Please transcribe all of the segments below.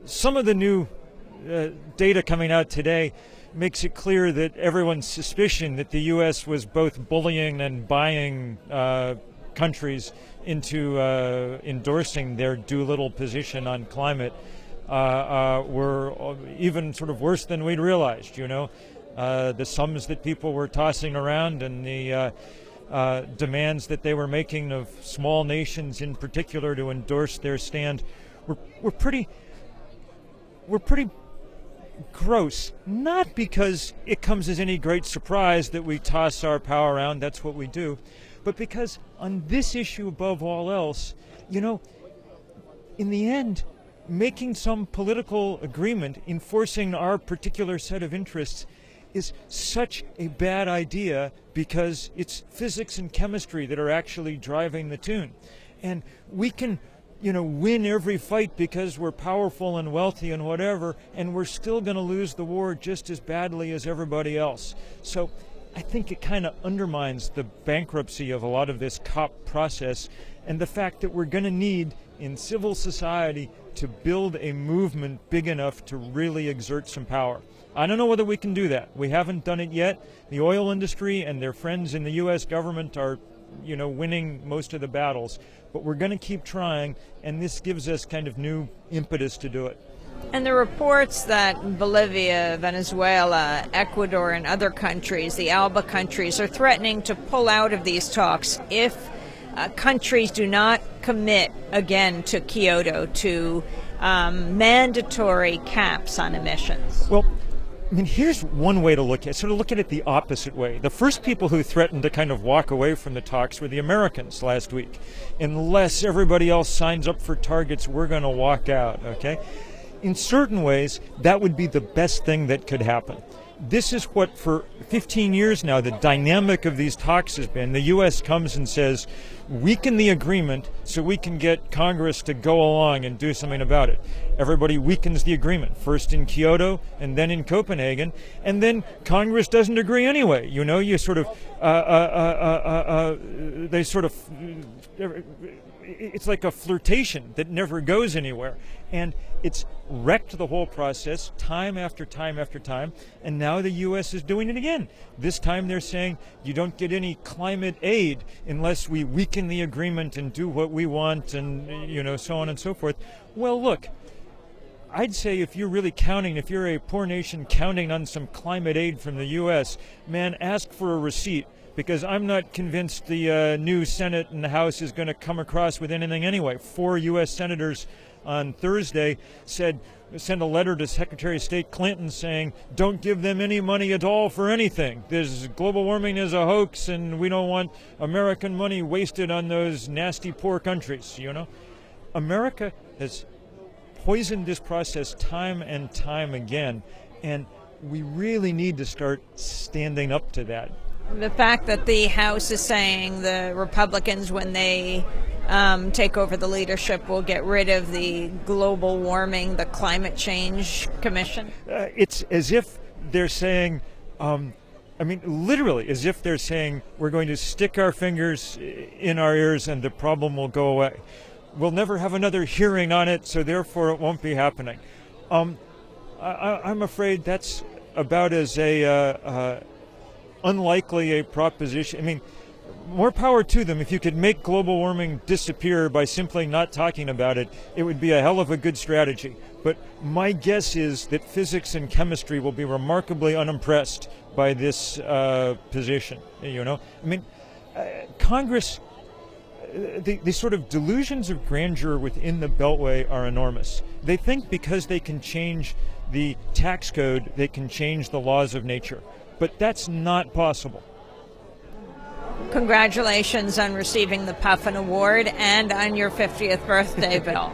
some of the new data coming out today makes it clear that everyone's suspicion that the U.S. was both bullying and buying countries into endorsing their do-little position on climate were even sort of worse than we'd realized, you know. The sums that people were tossing around and the demands that they were making of small nations in particular to endorse their stand were pretty gross. Not because it comes as any great surprise that we toss our power around, that's what we do, but because on this issue above all else, you know, in the end, making some political agreement, enforcing our particular set of interests, is such a bad idea because it's physics and chemistry that are actually driving the tune. And we can, you know, win every fight because we're powerful and wealthy and whatever, and we're still going to lose the war just as badly as everybody else. So I think it kind of undermines the bankruptcy of a lot of this COP process and the fact that we're going to need in civil society to build a movement big enough to really exert some power. I don't know whether we can do that. We haven't done it yet. The oil industry and their friends in the U.S. government are, you know, winning most of the battles. But we're going to keep trying, and this gives us kind of new impetus to do it. And the reports that Bolivia, Venezuela, Ecuador, and other countries, the ALBA countries, are threatening to pull out of these talks if countries do not commit again to Kyoto, to mandatory caps on emissions. Well, I mean, here's one way to look at it, sort of look at it the opposite way. The first people who threatened to kind of walk away from the talks were the Americans last week. Unless everybody else signs up for targets, we're going to walk out, okay? In certain ways, that would be the best thing that could happen. This is what, for 15 years now, the dynamic of these talks has been. The U.S. comes and says, weaken the agreement so we can get Congress to go along and do something about it. Everybody weakens the agreement, first in Kyoto and then in Copenhagen, and then Congress doesn't agree anyway. You know, you sort of, they sort of, it's like a flirtation that never goes anywhere. And it's wrecked the whole process time after time after time, and now the U.S. is doing it again. This time they're saying you don't get any climate aid unless we weaken the agreement and do what we want, and, you know, so on and so forth. Well, look, I'd say if you're really counting, if you're a poor nation counting on some climate aid from the U.S., man, ask for a receipt, because I'm not convinced the new Senate and the House is going to come across with anything anyway. 4 U.S. senators on Thursday sent a letter to Secretary of State Clinton saying, don't give them any money at all for anything. Global warming is a hoax, and we don't want American money wasted on those nasty poor countries, you know. America has poisoned this process time and time again, and we really need to start standing up to that. The fact that the House is saying the Republicans, when they take over the leadership, will get rid of the global warming, the climate change commission? It's as if they're saying, I mean, literally, as if they're saying we're going to stick our fingers in our ears and the problem will go away. We'll never have another hearing on it, so therefore it won't be happening. I'm afraid that's about as unlikely a proposition. I mean, more power to them. If you could make global warming disappear by simply not talking about it, it would be a hell of a good strategy. But my guess is that physics and chemistry will be remarkably unimpressed by this position, you know. I mean, Congress, the sort of delusions of grandeur within the Beltway are enormous. They think because they can change the tax code, they can change the laws of nature. But that's not possible. Congratulations on receiving the Puffin Award and on your 50th birthday, Bill.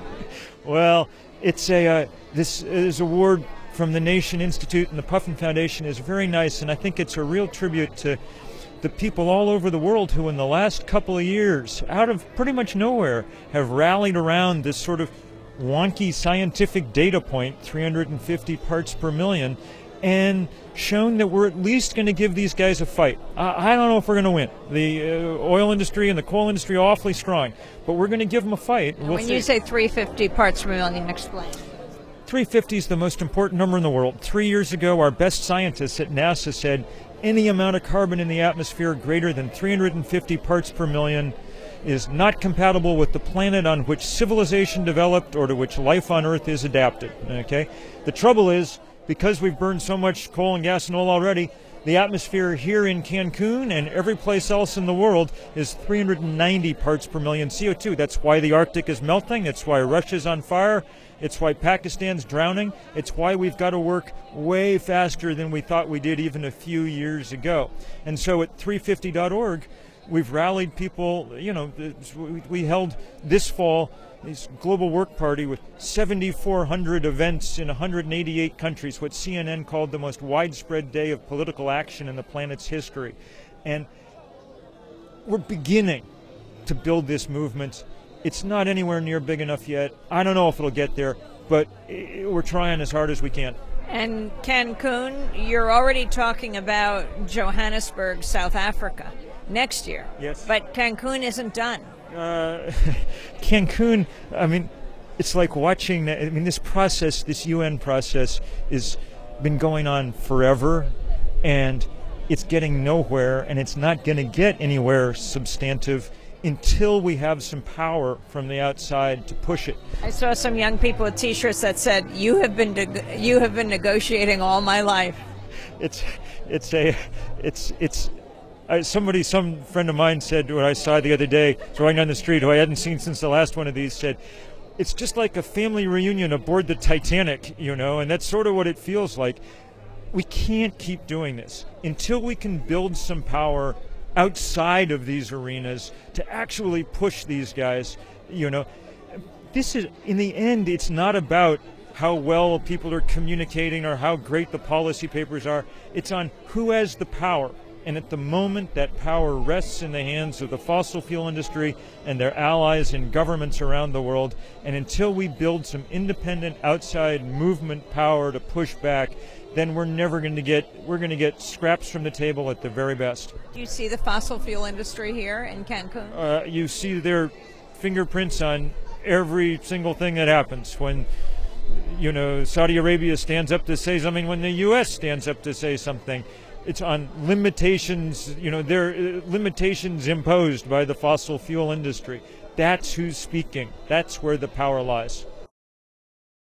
Well, it's this award from the Nation Institute and the Puffin Foundation is very nice, and I think it's a real tribute to the people all over the world who in the last couple of years, out of pretty much nowhere, have rallied around this sort of wonky scientific data point, 350 parts per million, and shown that we're at least going to give these guys a fight. I don't know if we're going to win. The oil industry and the coal industry are awfully strong, but we're going to give them a fight. When you say 350 parts per million, explain. 350 is the most important number in the world. 3 years ago, our best scientists at NASA said any amount of carbon in the atmosphere greater than 350 parts per million is not compatible with the planet on which civilization developed or to which life on Earth is adapted. Okay? The trouble is, because we've burned so much coal and gas and oil already, the atmosphere here in Cancun and every place else in the world is 390 parts per million CO2. That's why the Arctic is melting. It's why Russia's on fire. It's why Pakistan's drowning. It's why we've got to work way faster than we thought we did even a few years ago. And so at 350.org, we've rallied people. You know, we held this fall this global work party with 7,400 events in 188 countries, what CNN called the most widespread day of political action in the planet's history. And we're beginning to build this movement. It's not anywhere near big enough yet. I don't know if it'll get there, but we're trying as hard as we can. And Cancun, you're already talking about Johannesburg, South Africa, next year. Yes. But Cancun isn't done. Cancun, I mean, it's like watching, I mean, this process, this UN process has been going on forever, and it's getting nowhere, and it's not going to get anywhere substantive until we have some power from the outside to push it. I saw some young people with T-shirts that said, "You have been negotiating all my life." Some friend of mine said, what I saw the other day, riding on the street, who I hadn't seen since the last one of these, said, it's just like a family reunion aboard the Titanic, you know, and that's sort of what it feels like. We can't keep doing this until we can build some power outside of these arenas to actually push these guys, you know. This is, in the end, it's not about how well people are communicating or how great the policy papers are. It's on who has the power. And at the moment, that power rests in the hands of the fossil fuel industry and their allies in governments around the world. And until we build some independent outside movement power to push back, then we're going to get scraps from the table at the very best. Do you see the fossil fuel industry here in Cancun? You see their fingerprints on every single thing that happens. When, you know, Saudi Arabia stands up to say something, when the U.S. stands up to say something, it's on limitations, you know, there are limitations imposed by the fossil fuel industry. That's who's speaking. That's where the power lies.